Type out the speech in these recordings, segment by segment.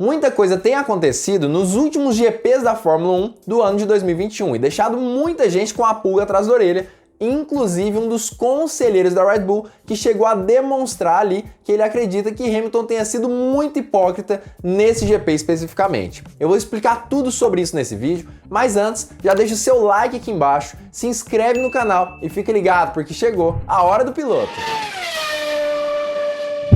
Muita coisa tem acontecido nos últimos GPs da Fórmula 1 do ano de 2021 e deixado muita gente com a pulga atrás da orelha, inclusive um dos conselheiros da Red Bull que chegou a demonstrar ali que ele acredita que Hamilton tenha sido muito hipócrita nesse GP especificamente. Eu vou explicar tudo sobre isso nesse vídeo, mas antes, já deixa o seu like aqui embaixo, se inscreve no canal e fica ligado porque chegou a hora do piloto.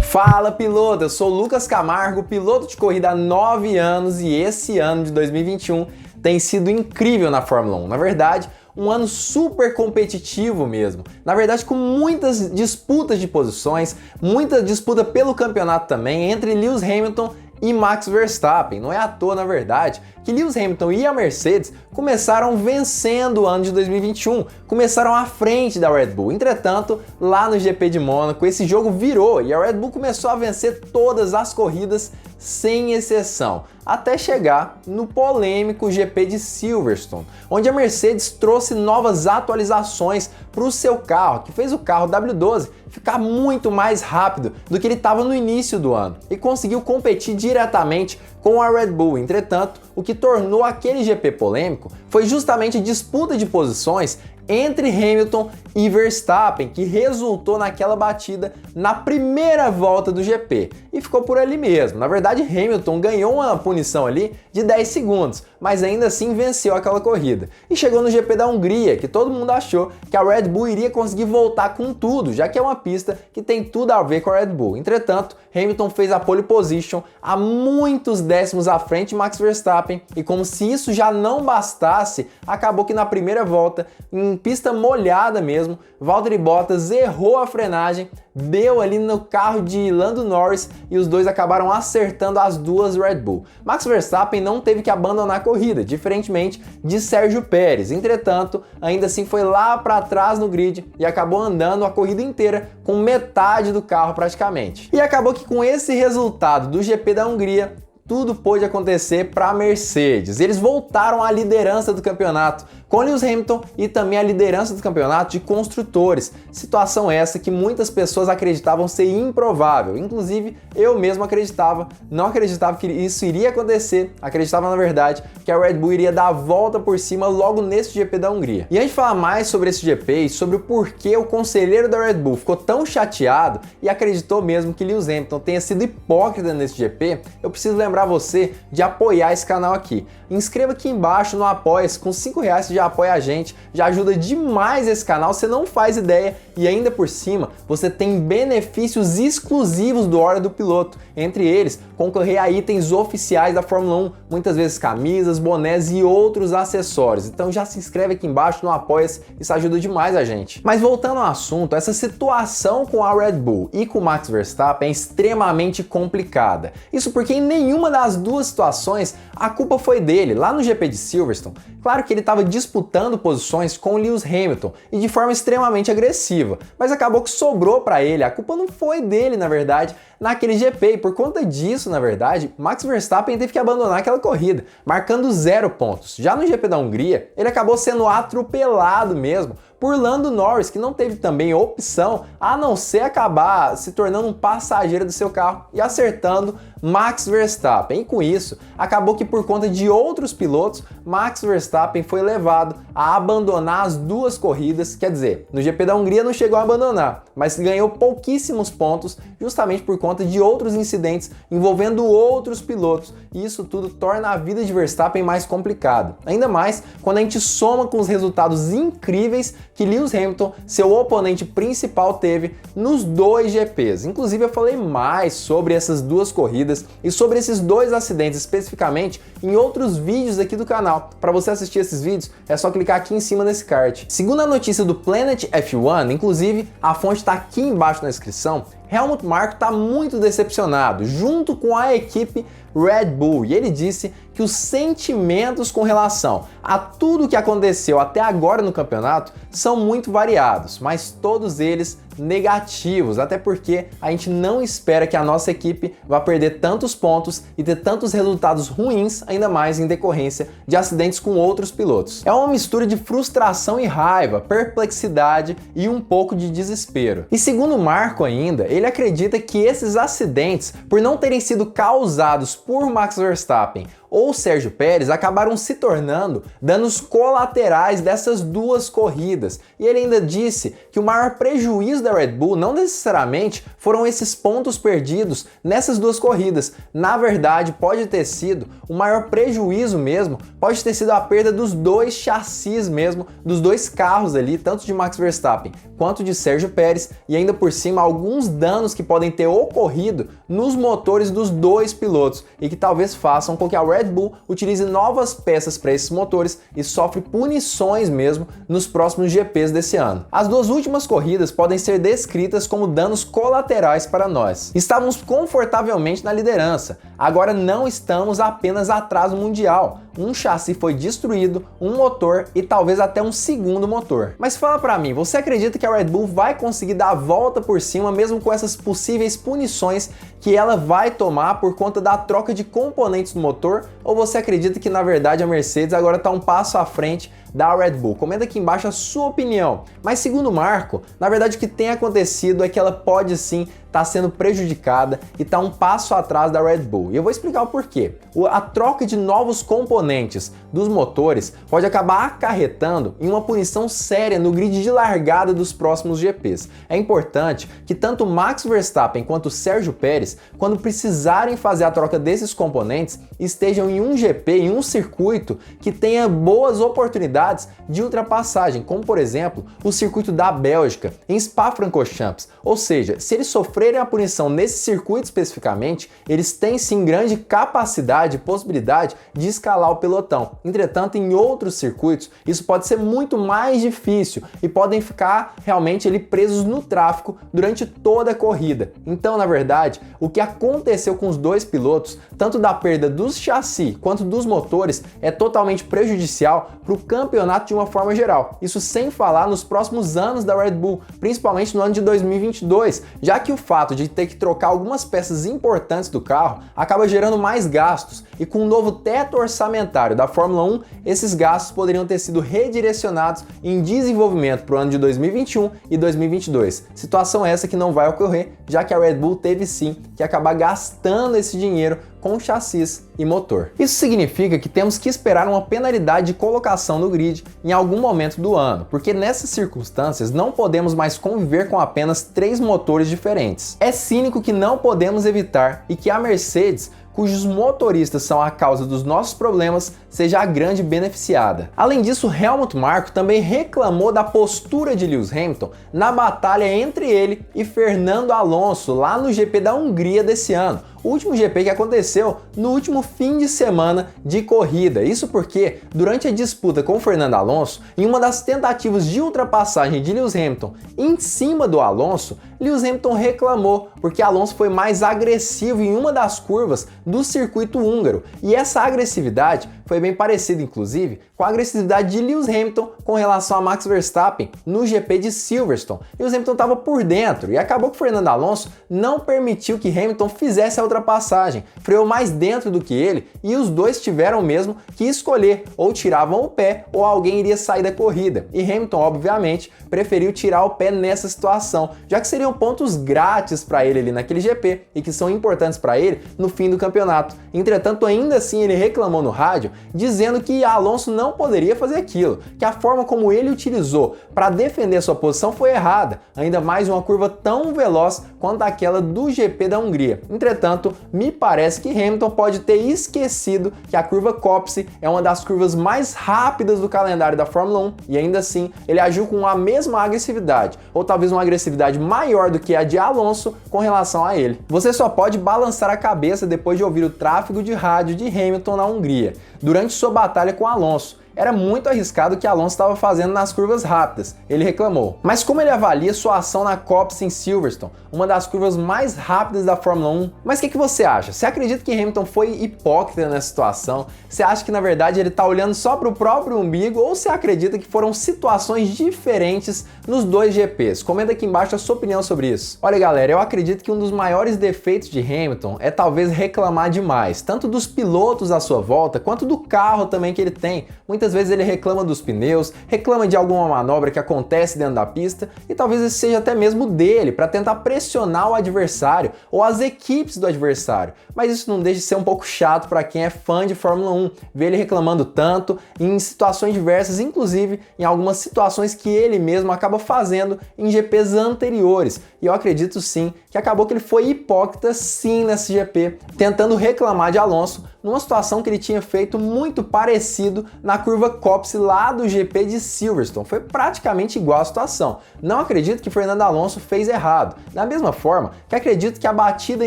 Fala piloto, eu sou o Lucas Camargo, piloto de corrida há 9 anos e esse ano de 2021 tem sido incrível na Fórmula 1. Na verdade, um ano super competitivo mesmo. Na verdade, com muitas disputas de posições, muita disputa pelo campeonato também entre Lewis Hamilton e Max Verstappen. Não é à toa, na verdade, que Lewis Hamilton e a Mercedes começaram vencendo o ano de 2021, começaram à frente da Red Bull. Entretanto, lá no GP de Mônaco, esse jogo virou e a Red Bull começou a vencer todas as corridas sem exceção, até chegar no polêmico GP de Silverstone, onde a Mercedes trouxe novas atualizações para o seu carro, que fez o carro W12 ficar muito mais rápido do que ele estava no início do ano e conseguiu competir diretamente com a Red Bull. Entretanto, o que tornou aquele GP polêmico foi justamente a disputa de posições entre Hamilton e Verstappen, que resultou naquela batida na primeira volta do GP. E ficou por ali mesmo. Na verdade, Hamilton ganhou uma punição ali de 10 segundos, mas ainda assim venceu aquela corrida. E chegou no GP da Hungria, que todo mundo achou que a Red Bull iria conseguir voltar com tudo, já que é uma pista que tem tudo a ver com a Red Bull. Entretanto, Hamilton fez a pole position a muitos décimos à frente de Max Verstappen, e como se isso já não bastasse, acabou que na primeira volta, em pista molhada mesmo, Valtteri Bottas errou a frenagem, deu ali no carro de Lando Norris e os dois acabaram acertando as duas Red Bull. Max Verstappen não teve que abandonar a corrida, diferentemente de Sérgio Pérez. Entretanto, ainda assim foi lá para trás no grid e acabou andando a corrida inteira com metade do carro praticamente. E acabou que com esse resultado do GP da Hungria, tudo pôde acontecer para a Mercedes. Eles voltaram à liderança do campeonato com Lewis Hamilton e também a liderança do campeonato de construtores. Situação essa que muitas pessoas acreditavam ser improvável. Inclusive, eu mesmo acreditava, não acreditava que isso iria acontecer. Acreditava, na verdade, que a Red Bull iria dar a volta por cima logo nesse GP da Hungria. E antes de falar mais sobre esse GP e sobre o porquê o conselheiro da Red Bull ficou tão chateado e acreditou mesmo que Lewis Hamilton tenha sido hipócrita nesse GP, eu preciso lembrar você de apoiar esse canal aqui. Inscreva aqui embaixo no Apoia-se, com R$5 você já apoia a gente, já ajuda demais esse canal, você não faz ideia, e ainda por cima você tem benefícios exclusivos do Hora do Piloto, entre eles concorrer a itens oficiais da Fórmula 1, muitas vezes camisas, bonés e outros acessórios. Então já se inscreve aqui embaixo no Apoia-se, isso ajuda demais a gente. Mas voltando ao assunto, essa situação com a Red Bull e com o Max Verstappen é extremamente complicada. Isso porque em nenhuma das duas situações a culpa foi dele. Lá no GP de Silverstone, claro que ele estava disputando posições com o Lewis Hamilton e de forma extremamente agressiva, mas acabou que sobrou para ele. A culpa não foi dele, na verdade, naquele GP, e por conta disso, na verdade, Max Verstappen teve que abandonar aquela corrida, marcando 0 pontos. Já no GP da Hungria, ele acabou sendo atropelado mesmo por Lando Norris, que não teve também opção a não ser acabar se tornando um passageiro do seu carro e acertando Max Verstappen. E com isso, acabou que por conta de outros pilotos, Max Verstappen foi levado a abandonar as duas corridas. Quer dizer, no GP da Hungria não chegou a abandonar, mas ganhou pouquíssimos pontos justamente por conta de outros incidentes envolvendo outros pilotos. E isso tudo torna a vida de Verstappen mais complicada. Ainda mais quando a gente soma com os resultados incríveis que Lewis Hamilton, seu oponente principal, teve nos dois GPs. Inclusive eu falei mais sobre essas duas corridas e sobre esses dois acidentes especificamente em outros vídeos aqui do canal. Para você assistir esses vídeos é só clicar aqui em cima nesse card. Segundo a notícia do Planet F1, inclusive a fonte está aqui embaixo na descrição, Helmut Marko está muito decepcionado junto com a equipe Red Bull, e ele disse que os sentimentos com relação a tudo que aconteceu até agora no campeonato são muito variados, mas todos eles negativos, até porque a gente não espera que a nossa equipe vá perder tantos pontos e ter tantos resultados ruins, ainda mais em decorrência de acidentes com outros pilotos. É uma mistura de frustração e raiva, perplexidade e um pouco de desespero. E segundo Marco ainda, ele acredita que esses acidentes, por não terem sido causados por Max Verstappen ou Sérgio Pérez, acabaram se tornando danos colaterais dessas duas corridas. E ele ainda disse que o maior prejuízo da Red Bull não necessariamente foram esses pontos perdidos nessas duas corridas. Na verdade, pode ter sido o maior prejuízo mesmo, pode ter sido a perda dos dois chassis mesmo, dos dois carros ali, tanto de Max Verstappen quanto de Sérgio Pérez, e ainda por cima alguns danos que podem ter ocorrido nos motores dos dois pilotos e que talvez façam com que a Red Bull utilize novas peças para esses motores e sofre punições mesmo nos próximos GPs desse ano. As duas últimas corridas podem ser descritas como danos colaterais para nós. Estávamos confortavelmente na liderança, agora não estamos apenas atrás do Mundial. Um chassi foi destruído, um motor e talvez até um segundo motor. Mas fala pra mim, você acredita que a Red Bull vai conseguir dar a volta por cima mesmo com essas possíveis punições que ela vai tomar por conta da troca de componentes do motor? Ou você acredita que na verdade a Mercedes agora está um passo à frente da Red Bull? Comenta aqui embaixo a sua opinião. Mas segundo o Marco, na verdade o que tem acontecido é que ela pode sim estar sendo prejudicada e está um passo atrás da Red Bull. E eu vou explicar o porquê. A troca de novos componentes dos motores pode acabar acarretando em uma punição séria no grid de largada dos próximos GPs. É importante que tanto Max Verstappen quanto Sérgio Pérez, quando precisarem fazer a troca desses componentes, estejam em um GP, em um circuito que tenha boas oportunidades de ultrapassagem, como por exemplo o circuito da Bélgica, em Spa-Francorchamps. Ou seja, se eles sofrerem a punição nesse circuito especificamente, eles têm sim grande capacidade e possibilidade de escalar o pelotão. Entretanto, em outros circuitos, isso pode ser muito mais difícil e podem ficar realmente ali presos no tráfego durante toda a corrida. Então, na verdade, o que aconteceu com os dois pilotos, tanto da perda dos chassis quanto dos motores, é totalmente prejudicial para o campeonato de uma forma geral. Isso sem falar nos próximos anos da Red Bull, principalmente no ano de 2022, já que o fato de ter que trocar algumas peças importantes do carro acaba gerando mais gastos, e com o novo teto orçamentário da Fórmula 1, esses gastos poderiam ter sido redirecionados em desenvolvimento para o ano de 2021 e 2022. Situação essa que não vai ocorrer, já que a Red Bull teve sim que acabar gastando esse dinheiro com chassis e motor. Isso significa que temos que esperar uma penalidade de colocação no grid em algum momento do ano, porque nessas circunstâncias não podemos mais conviver com apenas 3 motores diferentes. É cínico que não podemos evitar e que a Mercedes, cujos motoristas são a causa dos nossos problemas, seja a grande beneficiada. Além disso, Helmut Marko também reclamou da postura de Lewis Hamilton na batalha entre ele e Fernando Alonso lá no GP da Hungria desse ano, o último GP que aconteceu no último fim de semana de corrida. Isso porque, durante a disputa com o Fernando Alonso, em uma das tentativas de ultrapassagem de Lewis Hamilton em cima do Alonso, Lewis Hamilton reclamou porque Alonso foi mais agressivo em uma das curvas do circuito húngaro. E essa agressividade foi bem parecida, inclusive, com a agressividade de Lewis Hamilton com relação a Max Verstappen no GP de Silverstone. Lewis Hamilton estava por dentro e acabou que Fernando Alonso não permitiu que Hamilton fizesse a ultrapassagem, freou mais dentro do que ele e os dois tiveram mesmo que escolher, ou tiravam o pé ou alguém iria sair da corrida. E Hamilton, obviamente, preferiu tirar o pé nessa situação, já que seriam pontos grátis para ele ali naquele GP e que são importantes para ele no fim do campeonato. Entretanto, ainda assim ele reclamou no rádio, dizendo que Alonso não poderia fazer aquilo, que a forma como ele utilizou para defender sua posição foi errada, ainda mais uma curva tão veloz quanto aquela do GP da Hungria. Entretanto, me parece que Hamilton pode ter esquecido que a curva Copse é uma das curvas mais rápidas do calendário da Fórmula 1 e ainda assim ele agiu com a mesma agressividade, ou talvez uma agressividade maior do que a de Alonso com relação a ele. Você só pode balançar a cabeça depois de ouvir o tráfego de rádio de Hamilton na Hungria, durante sua batalha com Alonso. era muito arriscado o que Alonso estava fazendo nas curvas rápidas, ele reclamou. Mas como ele avalia sua ação na Copse em Silverstone, uma das curvas mais rápidas da Fórmula 1? Mas o que você acha? Você acredita que Hamilton foi hipócrita nessa situação? Você acha que na verdade ele está olhando só para o próprio umbigo, ou você acredita que foram situações diferentes nos dois GPs? Comenta aqui embaixo a sua opinião sobre isso. Olha galera, eu acredito que um dos maiores defeitos de Hamilton é talvez reclamar demais, tanto dos pilotos à sua volta, quanto do carro também que ele tem. Muitas vezes ele reclama dos pneus, reclama de alguma manobra que acontece dentro da pista, e talvez esse seja até mesmo dele, para tentar pressionar o adversário ou as equipes do adversário. Mas isso não deixa de ser um pouco chato para quem é fã de Fórmula 1, ver ele reclamando tanto em situações diversas, inclusive em algumas situações que ele mesmo acaba fazendo em GPs anteriores. E eu acredito sim que acabou que ele foi hipócrita sim nesse GP, tentando reclamar de Alonso numa situação que ele tinha feito muito parecido na curva Copse lá do GP de Silverstone. Foi praticamente igual a situação. Não acredito que Fernando Alonso fez errado. Da mesma forma que acredito que a batida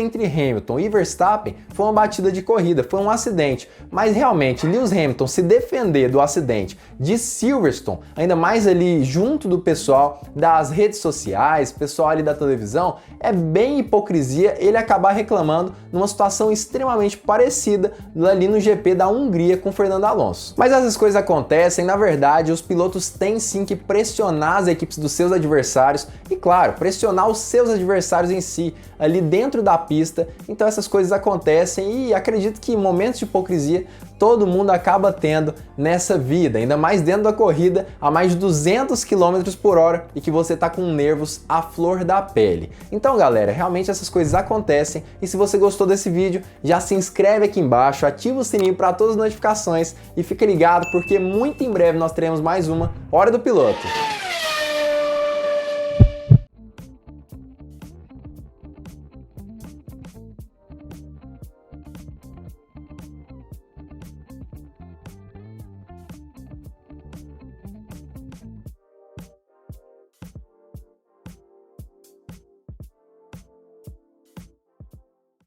entre Hamilton e Verstappen foi uma batida de corrida, foi um acidente. Mas realmente, Lewis Hamilton se defender do acidente de Silverstone, ainda mais ali junto do pessoal das redes sociais, pessoal ali da televisão, é bem hipocrisia ele acabar reclamando numa situação extremamente parecida ali no GP da Hungria com Fernando Alonso. Mas essas coisas acontecem, na verdade, os pilotos têm sim que pressionar as equipes dos seus adversários e, claro, pressionar os seus adversários em si, ali dentro da pista. Então essas coisas acontecem e acredito que momentos de hipocrisia todo mundo acaba tendo nessa vida, ainda mais dentro da corrida a mais de 200 km por hora e que você tá com nervos à flor da pele. Então galera, realmente essas coisas acontecem e se você gostou desse vídeo, já se inscreve aqui embaixo, ativa o sininho para todas as notificações e fica ligado porque muito em breve nós teremos mais uma Hora do Piloto.